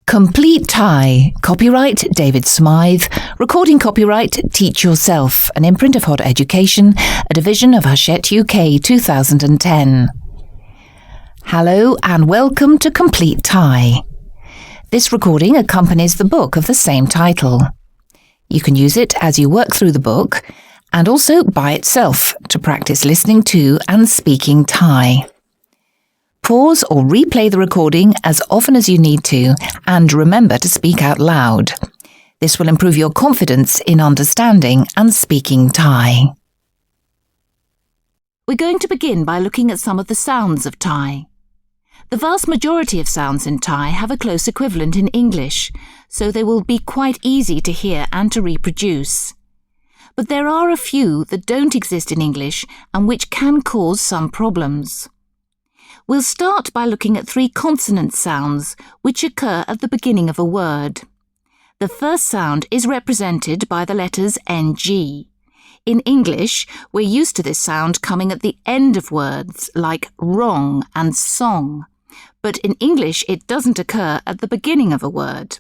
Complete Thai. Copyright David Smythe. Recording copyright Teach Yourself, an imprint of Hot Education, a division of Hachette UK 2010. Hello and welcome to Complete Thai. This recording accompanies the book of the same title. You can use it as you work through the book and also by itself to practice listening to and speaking Thai. Pause or replay the recording as often as you need to and remember to speak out loud. This will improve your confidence in understanding and speaking Thai. We're going to begin by looking at some of the sounds of Thai. The vast majority of sounds in Thai have a close equivalent in English, so they will be quite easy to hear and to reproduce. But there are a few that don't exist in English and which can cause some problems. We'll start by looking at three consonant sounds which occur at the beginning of a word. The first sound is represented by the letters NG. In English, we're used to this sound coming at the end of words like wrong and song, but in English it doesn't occur at the beginning of a word.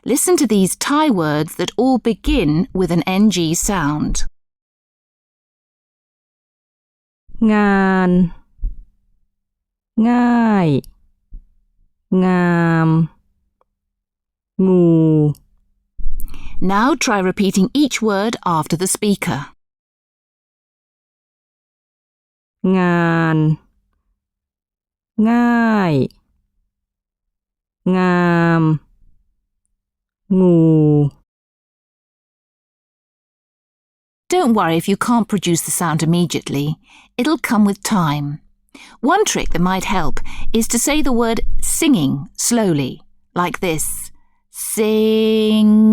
Listen to these Thai words that all begin with an NG sound. Ngàn,ง่าย ngam, ngu. Now try repeating each word after the speaker. งาน ง่าย ngam, ngu. Don't worry if you can't produce the sound immediately. It'll come with time. One trick that might help is to say the word singing slowly, like this, singing,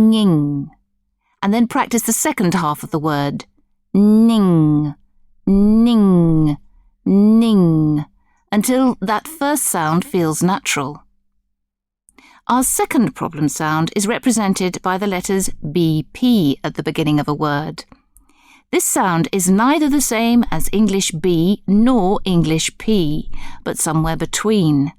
and then practice the second half of the word, ning, ning, ning, until that first sound feels natural. Our second problem sound is represented by the letters BP at the beginning of a word. This sound is neither the same as English B nor English P, but somewhere between.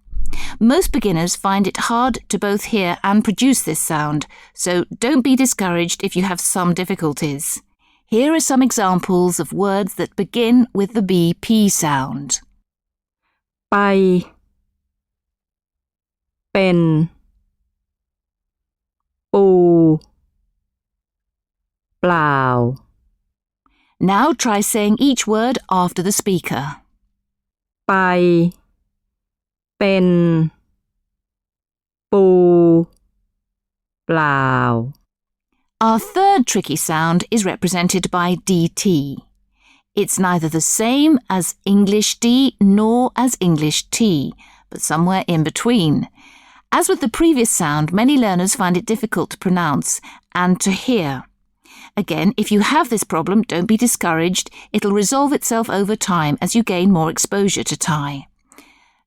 Most beginners find it hard to both hear and produce this sound, so don't be discouraged if you have some difficulties. Here are some examples of words that begin with the BP sound. ไป เป็น ปู เปล่า Now try saying each word after the speaker. ไป เป็น ปู เปล่า Our third tricky sound is represented by DT. It's neither the same as English D nor as English T, but somewhere in between. As with the previous sound, many learners find it difficult to pronounce and to hear. Again, if you have this problem, don't be discouraged. It'll resolve itself over time as you gain more exposure to Thai.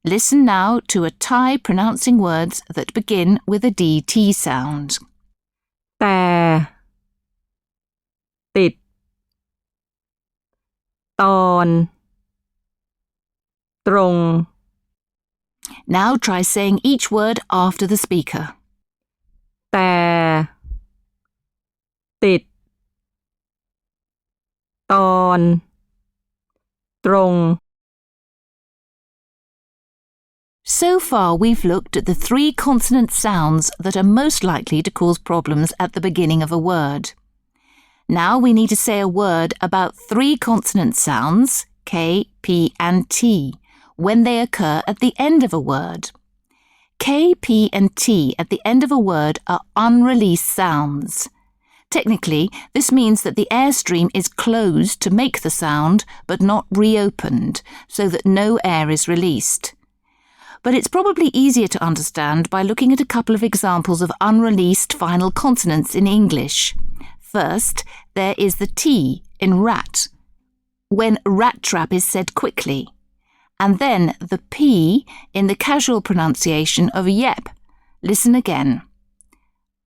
Listen now to a Thai pronouncing words that begin with a DT sound. แต่ ติด ตอน ตรง Now try saying each word after the speaker. แต่ ติด ตอน ตรง So far, we've looked at the three consonant sounds that are most likely to cause problems at the beginning of a word. Now we need to say a word about three consonant sounds, K, P and T, when they occur at the end of a word. K, P and T at the end of a word are unreleased sounds. Technically, this means that the airstream is closed to make the sound, but not reopened, so that no air is released. But it's probably easier to understand by looking at a couple of examples of unreleased final consonants in English. First, there is the T in rat, when rat trap is said quickly, and then the P in the casual pronunciation of yep. Listen again.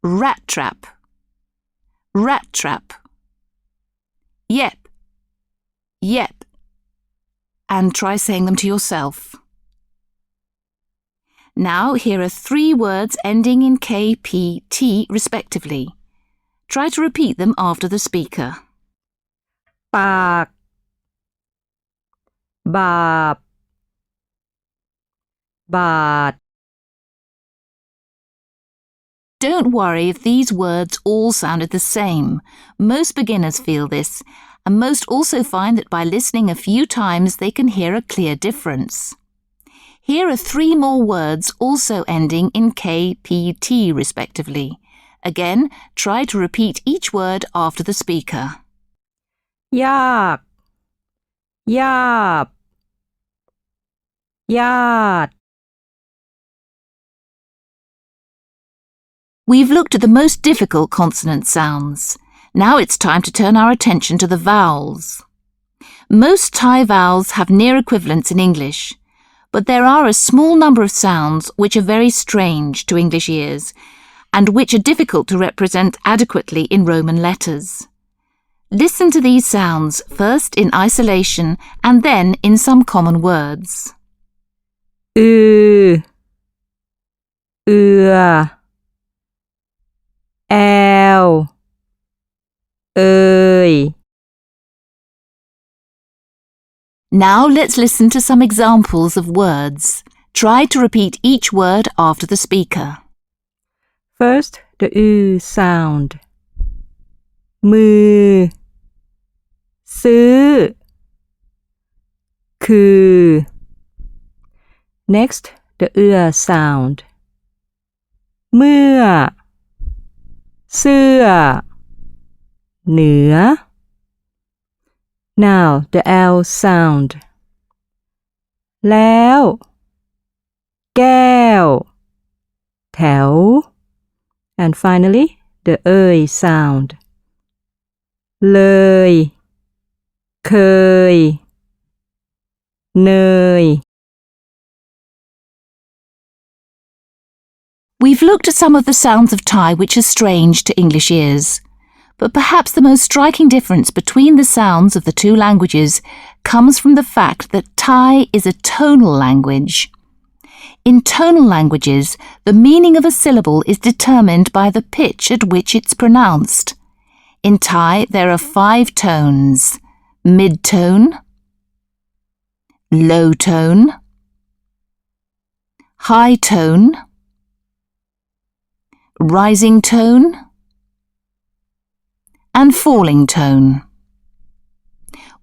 Rat trap. Rat trap. Yep. Yep. And try saying them to yourself. Now here are 3 words ending in K, P, T respectively. Try to repeat them after the speaker. ปากบาปบาท Don't worry if these words all sounded the same. Most beginners feel this, and most also find that by listening a few times they can hear a clear difference. Here are 3 more words also ending in K, P, T respectively. Again, try to repeat each word after the speaker. ยากยาบญาติ We've looked at the most difficult consonant sounds. Now it's time to turn our attention to the vowels. Most Thai vowels have near equivalents in English, but there are a small number of sounds which are very strange to English ears and which are difficult to represent adequately in Roman letters. Listen to these sounds first in isolation and then in some common words. เอือแอลเอย Now let's listen to some examples of words. Try to repeat each word after the speaker. First, the sound. มือซื้อคือ Next, the sound. เมื่อเสื้อเหนือ Now, the L sound. แล้วแก้วแถว And finally, the sound. เลยเคยเนย We've looked at some of the sounds of Thai which are strange to English ears, but perhaps the most striking difference between the sounds of the 2 languages comes from the fact that Thai is a tonal language. In tonal languages, the meaning of a syllable is determined by the pitch at which it's pronounced. In Thai, there are 5 tones: mid-tone, low tone, high tone, rising tone, and falling tone.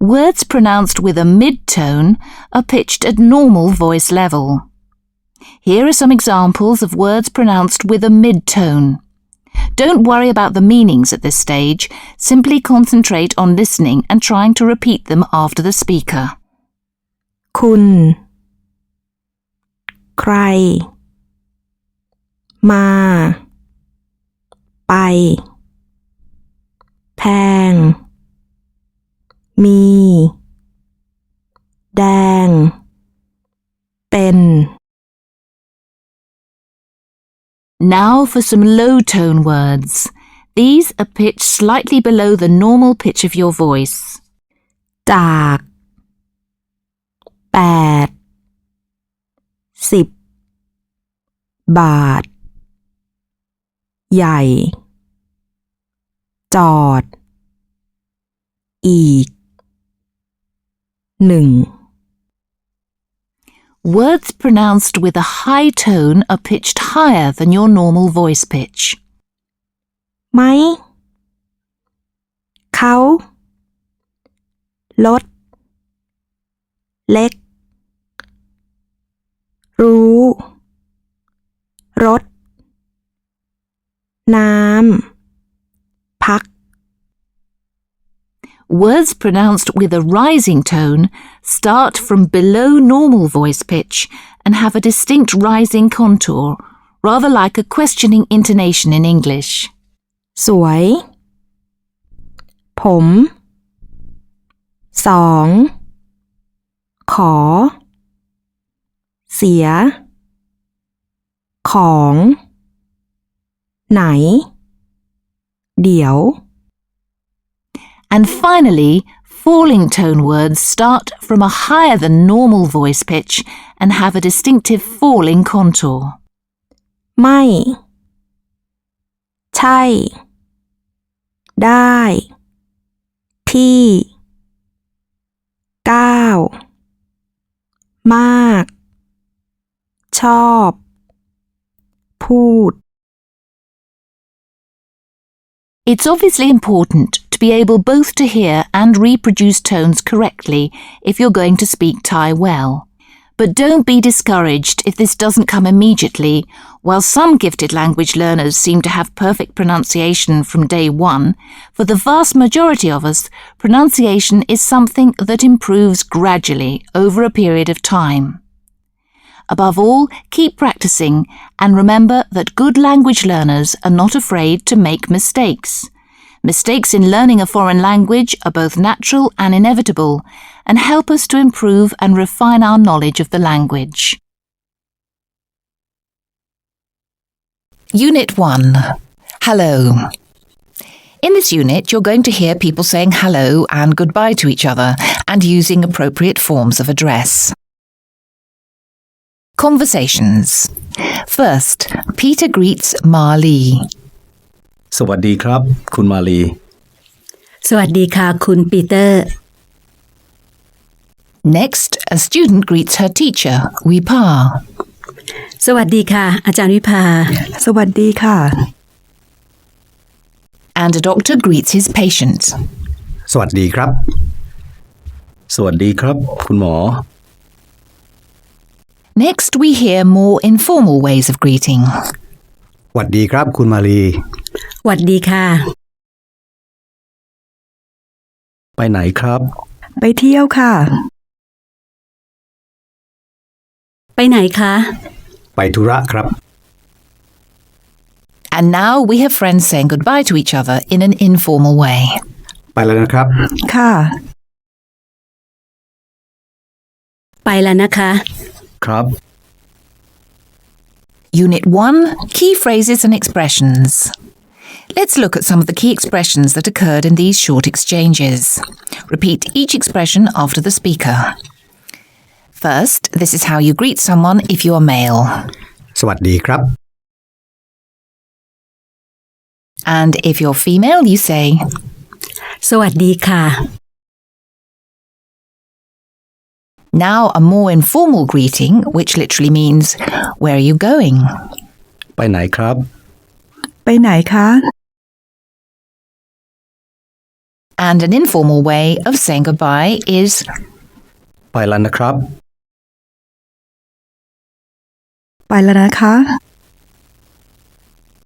Words pronounced with a mid-tone are pitched at normal voice level. Here are some examples of words pronounced with a mid-tone. Don't worry about the meanings at this stage, simply concentrate on listening and trying to repeat them after the speaker. คุณใครมาไปแพงมีแดงเป็น Now for some low-tone words. These are pitched slightly below the normal pitch of your voice. จาก8 10 บาทใหญ่จอดอีก1 Words pronounced with a high tone are pitched higher than your normal voice pitch. ไหมเขารถเล็กรู้รถน้ำพัก Words pronounced with a rising tone start from below normal voice pitch and have a distinct rising contour, rather like a questioning intonation in English. สวยผม2ขอเสียของไหนเดี๋ยว And finally, falling tone words start from a higher than normal voice pitch and have a distinctive falling contour. ไม่ ใช่ ได้ ที่ ก้าว มาก ชอบ พูด It's obviously important to be able both to hear and reproduce tones correctly if you're going to speak Thai well. But don't be discouraged if this doesn't come immediately. While some gifted language learners seem to have perfect pronunciation from day one, for the vast majority of us, pronunciation is something that improves gradually over a period of time. Above all, keep practicing and remember that good language learners are not afraid to make mistakes. Mistakes in learning a foreign language are both natural and inevitable and help us to improve and refine our knowledge of the language. Unit 1. Hello. In this unit, you're going to hear people saying hello and goodbye to each other and using appropriate forms of address. Conversations. First, Peter greets Ma Li. สวัสดีครับคุณมาลี สวัสดีค่ะคุณปีเตอร์ Next, a student greets her teacher, Wipa. สวัสดีค่ะอาจารย์วิภา สวัสดีค่ะ And a doctor greets his patient. สวัสดีครับ สวัสดีครับคุณหมอ Next, we hear more informal ways of greeting. สวัสดีครับคุณมาลี สวัสดีค่ะ ไปไหนครับ ไปเที่ยวค่ะ ไปไหนคะ ไปธุระครับ And now we have friends saying goodbye to each other in an informal way. ไปแล้วนะครับ ค่ะ ไปแล้วนะคะ ครับ Unit 1. Key phrases and expressions. Let's look at some of the key expressions that occurred in these short exchanges. Repeat each expression after the speaker. First, this is how you greet someone if you are male. สวัสดีครับ And if you're female, you say, สวัสดีค่ะ Now a more informal greeting, which literally means, where are you going? ไปไหนครับ ไปไหนคะ And an informal way of saying goodbye is, ไปแล้วนะครับ ไปแล้วนะคะ